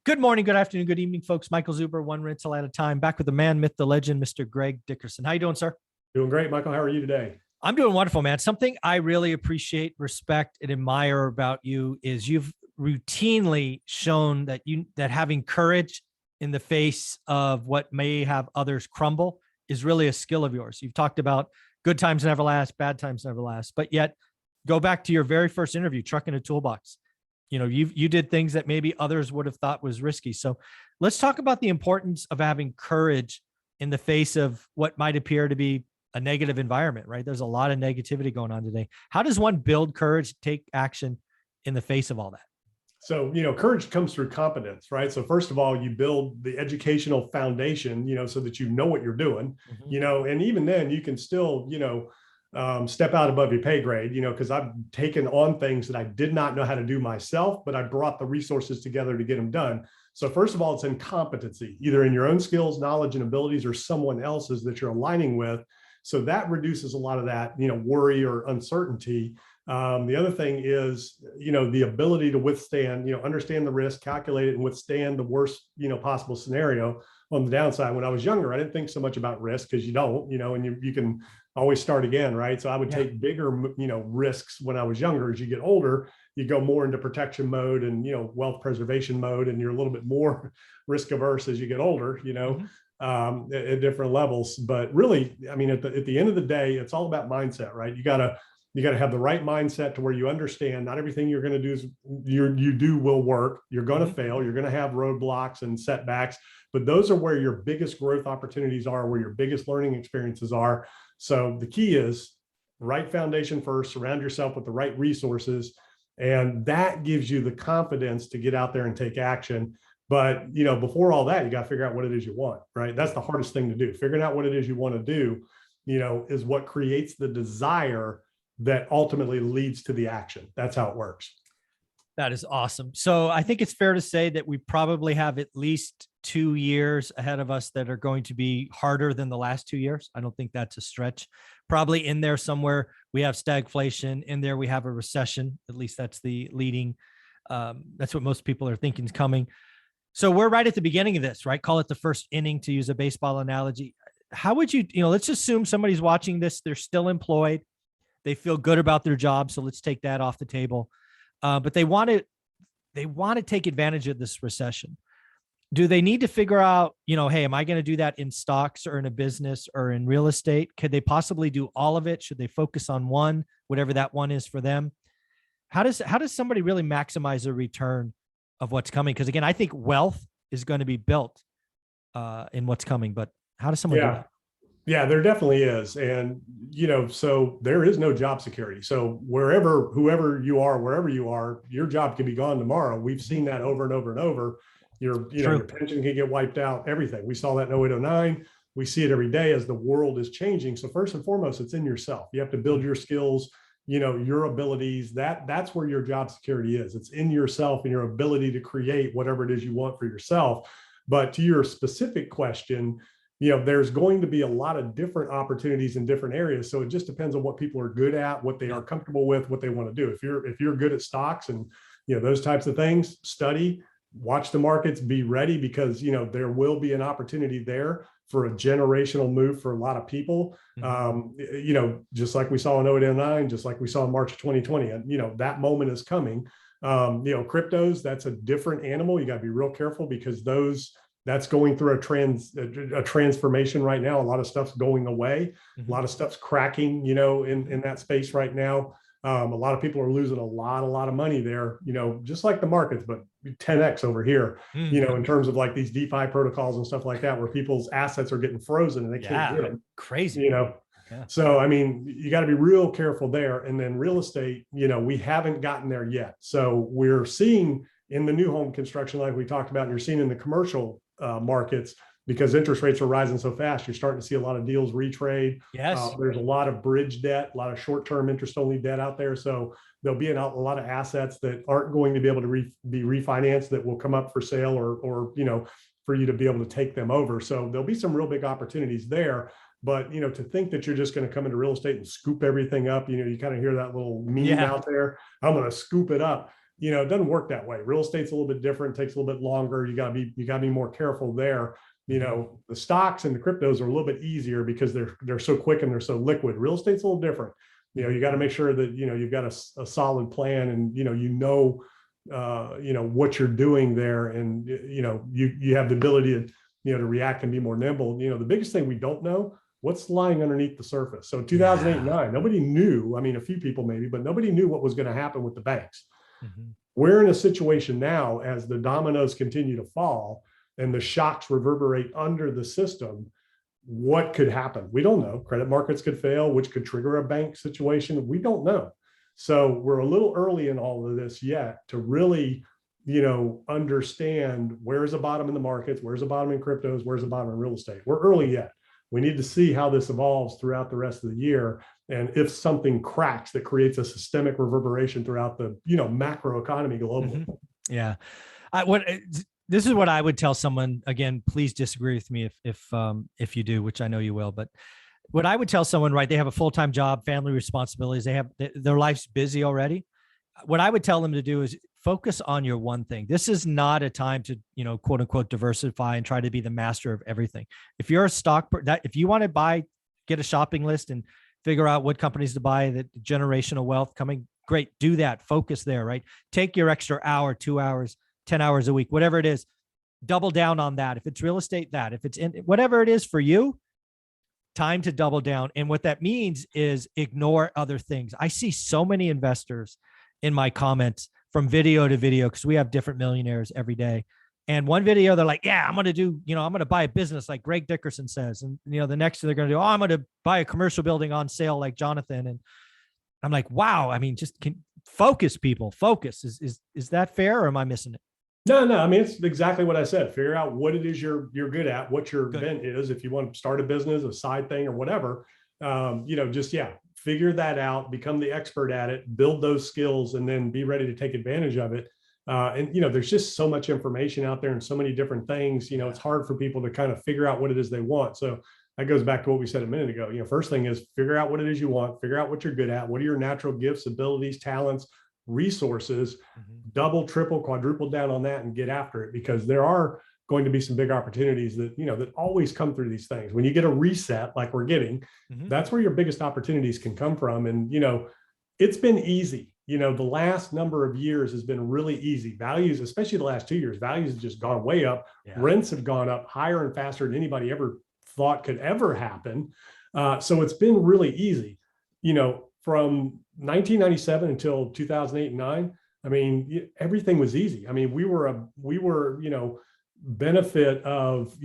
Good morning, good afternoon, good evening, folks. Michael Zuber, one rental at a time, back with the man, myth, the legend, Mr. Greg Dickerson. How you doing, sir? Doing great, Michael. How are you today? I'm doing wonderful, man. Something I really appreciate, respect, and admire about you is you've routinely shown that having courage in the face of what may have others crumble is really a skill of yours. You've talked about good times never last, bad times never last, but yet go back to your very first interview, trucking a toolbox. You did things that maybe others would have thought was risky. So let's talk about the importance of having courage in the face of what might appear to be a negative environment, right? There's a lot of negativity going on today. How does one build courage to take action in the face of all that? So, courage comes through competence, right? So first of all, you build the educational foundation, so that you know what you're doing, and even then you can still, step out above your pay grade, because I've taken on things that I did not know how to do myself, but I brought the resources together to get them done. So first of all, it's in competency, either in your own skills, knowledge, and abilities, or someone else's that you're aligning with. So that reduces a lot of that, worry or uncertainty. The other thing is, the ability to withstand, understand the risk, calculate it, and withstand the worst, possible scenario on the downside. When I was younger, I didn't think so much about risk because you don't, and you can always start again, right? So I would take bigger, risks when I was younger. As you get older, you go more into protection mode and, wealth preservation mode, and you're a little bit more risk averse as you get older, at different levels. But really, I mean, at the end of the day, it's all about mindset, right? You gotta have the right mindset to where you understand not everything you're going to do is you do will work. You're going to fail. You're going to have roadblocks and setbacks, but those are where your biggest growth opportunities are, where your biggest learning experiences are. So the key is right foundation first, surround yourself with the right resources, and that gives you the confidence to get out there and take action. But, before all that, you got to figure out what it is you want, right? That's the hardest thing to do. Figuring out what it is you want to do, is what creates the desire that ultimately leads to the action. That's how it works. That is awesome. So I think it's fair to say that we probably have at least 2 years ahead of us that are going to be harder than the last 2 years. I don't think that's a stretch. Probably in there somewhere, we have stagflation. In there, we have a recession. At least that's the leading. That's what most people are thinking is coming. So we're right at the beginning of this, right? Call it the first inning, to use a baseball analogy. How would you, let's assume somebody's watching this, they're still employed. They feel good about their job. So let's take that off the table. But they want to take advantage of this recession. Do they need to figure out, hey, am I going to do that in stocks or in a business or in real estate? Could they possibly do all of it? Should they focus on one, whatever that one is for them? How does somebody really maximize the return of what's coming? Because again, I think wealth is going to be built in what's coming, but how does someone do that? Yeah, there definitely is. And, so there is no job security. So whoever you are, wherever you are, your job can be gone tomorrow. We've seen that over and over and over. Your pension can get wiped out, everything. We saw that in 08, 09. We see it every day as the world is changing. So first and foremost, it's in yourself. You have to build your skills, your abilities. That's where your job security is. It's in yourself and your ability to create whatever it is you want for yourself. But to your specific question, there's going to be a lot of different opportunities in different areas. So it just depends on what people are good at, what they are comfortable with, what they want to do. If you're good at stocks and, those types of things, study, watch the markets, be ready, because, there will be an opportunity there for a generational move for a lot of people. Just like we saw in 08, 09, just like we saw in March of 2020, and, that moment is coming. Cryptos, that's a different animal. You got to be real careful because that's going through a transformation right now. A lot of stuff's going away. A lot of stuff's cracking, in that space right now. A lot of people are losing a lot of money there, just like the markets, but 10x over here, in terms of like these DeFi protocols and stuff like that, where people's assets are getting frozen and they can't get them. Crazy. Yeah. So, I mean, you got to be real careful there. And then real estate, we haven't gotten there yet. So we're seeing in the new home construction, like we talked about, and you're seeing in the commercial markets, because interest rates are rising so fast, you're starting to see a lot of deals retrade. Yes. There's a lot of bridge debt, a lot of short-term interest-only debt out there. So there'll be a lot of assets that aren't going to be able to be refinanced that will come up for sale or for you to be able to take them over. So there'll be some real big opportunities there. But, to think that you're just going to come into real estate and scoop everything up, you kind of hear that little meme out there. I'm going to scoop it up. it doesn't work that way. Real estate's a little bit different, takes a little bit longer. You gotta be more careful there. The stocks and the cryptos are a little bit easier because they're so quick and they're so liquid. Real estate's a little different. You got to make sure that, you've got a solid plan, and, what you're doing there. And, you have the ability to, to react and be more nimble. The biggest thing we don't know, what's lying underneath the surface. So 2008 and 9, nobody knew. I mean, a few people maybe, but nobody knew what was going to happen with the banks. We're in a situation now, as the dominoes continue to fall and the shocks reverberate under the system, what could happen? We don't know. Credit markets could fail, which could trigger a bank situation. We don't know. So we're a little early in all of this yet to really, understand where's the bottom in the markets, where's the bottom in cryptos, where's the bottom in real estate. We're early yet. We need to see how this evolves throughout the rest of the year. And if something cracks that creates a systemic reverberation throughout the, macro economy globally. Yeah. This is what I would tell someone. Again, please disagree with me if you do, which I know you will. But what I would tell someone, right? They have a full-time job, family responsibilities. Their life's busy already. What I would tell them to do is focus on your one thing. This is not a time to, quote unquote, diversify and try to be the master of everything. If you're a if you want to get a shopping list and figure out what companies to buy, that generational wealth coming, great, do that. Focus there, right? Take your extra hour, 2 hours, 10 hours a week, whatever it is, double down on that. If it's real estate, if it's whatever it is for you, time to double down. And what that means is ignore other things. I see so many investors in my comments from video to video, because we have different millionaires every day. And one video, they're like, yeah, I'm going to buy a business like Greg Dickerson says. And, the next thing they're going to do, I'm going to buy a commercial building on sale like Jonathan. And I'm like, wow, I mean, focus, people, focus. Is that fair, or am I missing it? No. I mean, it's exactly what I said. Figure out what it is you're good at, what your bent is. If you want to start a business, a side thing or whatever, figure that out, become the expert at it, build those skills, and then be ready to take advantage of it. There's just so much information out there and so many different things, it's hard for people to kind of figure out what it is they want. So that goes back to what we said a minute ago. First thing is figure out what it is you want, figure out what you're good at. What are your natural gifts, abilities, talents, resources, double, triple, quadruple down on that and get after it, because there are going to be some big opportunities that, that always come through these things. When you get a reset, like we're getting, that's where your biggest opportunities can come from. And, it's been easy. The last number of years has been really easy. Values, especially the last 2 years, values have just gone way up. Yeah. Rents have gone up higher and faster than anybody ever thought could ever happen. So it's been really easy, from 1997 until 2008 and 9. I mean, everything was easy. I mean, we were, benefit of,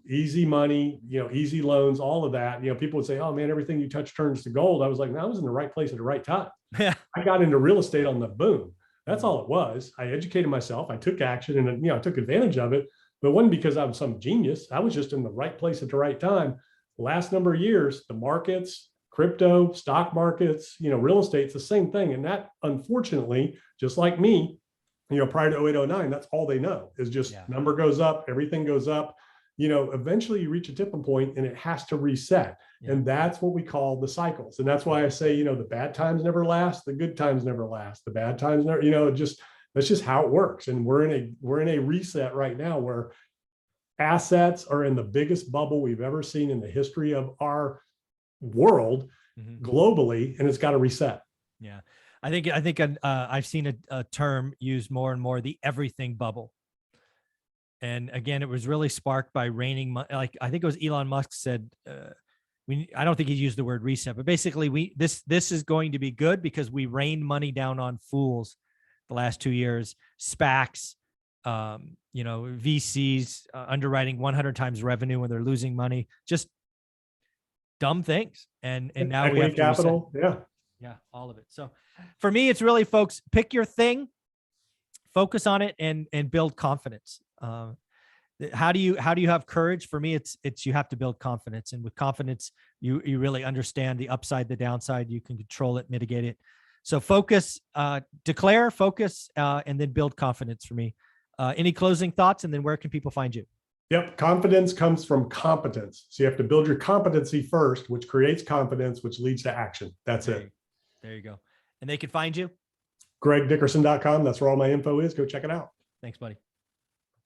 easy money, easy loans, all of that. People would say, oh man, everything you touch turns to gold. I was like, no, I was in the right place at the right time. Yeah. I got into real estate on the boom. That's all it was. I educated myself. I took action and, I took advantage of it, but it wasn't because I was some genius. I was just in the right place at the right time. The last number of years, the markets, crypto, stock markets, real estate's the same thing. And that, unfortunately, just like me, prior to 08, 09, that's all they know is just number goes up, everything goes up. Eventually you reach a tipping point and it has to reset. Yeah. And that's what we call the cycles. And that's why I say, the bad times never last, the good times never last, the bad times never, that's just how it works. And we're in a reset right now where assets are in the biggest bubble we've ever seen in the history of our world globally, and it's got to reset. Yeah. I think I've seen a term used more and more, the everything bubble. And again, it was really sparked by raining money. Like I think it was Elon Musk said, I don't think he used the word reset, but basically this is going to be good because we rained money down on fools the last 2 years, SPACs, VCs underwriting 100 times revenue when they're losing money, just dumb things. And now we have to capital. Yeah, all of it. So for me, it's really, folks, pick your thing, focus on it, and build confidence. How do you have courage? For me, it's you have to build confidence, and with confidence, you really understand the upside, the downside. You can control it, mitigate it. So focus, declare, focus, and then build confidence for me. Any closing thoughts? And then where can people find you? Yep. Confidence comes from competence. So you have to build your competency first, which creates confidence, which leads to action. That's it. There you go. And they can find you? gregdickerson.com. That's where all my info is. Go check it out. Thanks, buddy.